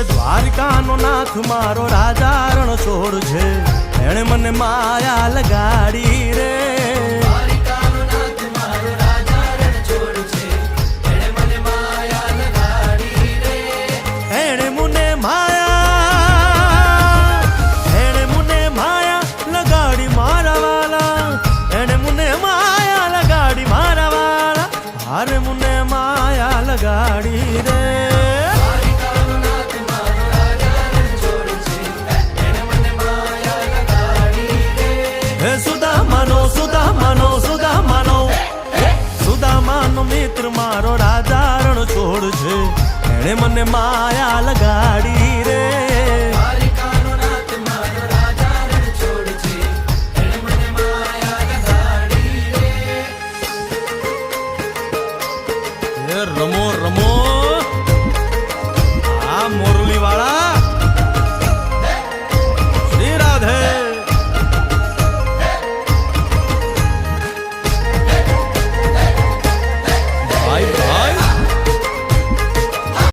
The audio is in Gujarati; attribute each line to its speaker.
Speaker 1: દ્વારિકાનો નાથ મારો રાજા રણ છોડ છે, એણે મને માયા લગાડી રે. દ્વારિકાનો નાથ મારો રાજા રણ છોડ છે, એણે મને માયા લગાડી રે. એણે મને માયા લગાડી મારા વાલા, એણે મને માયા લગાડી મારા વાલા, હારે મને માયા લગાડી રે. સુદામાનો મિત્ર મારો રાજા રણ છોડ છે, એણે મને માયા લગાડી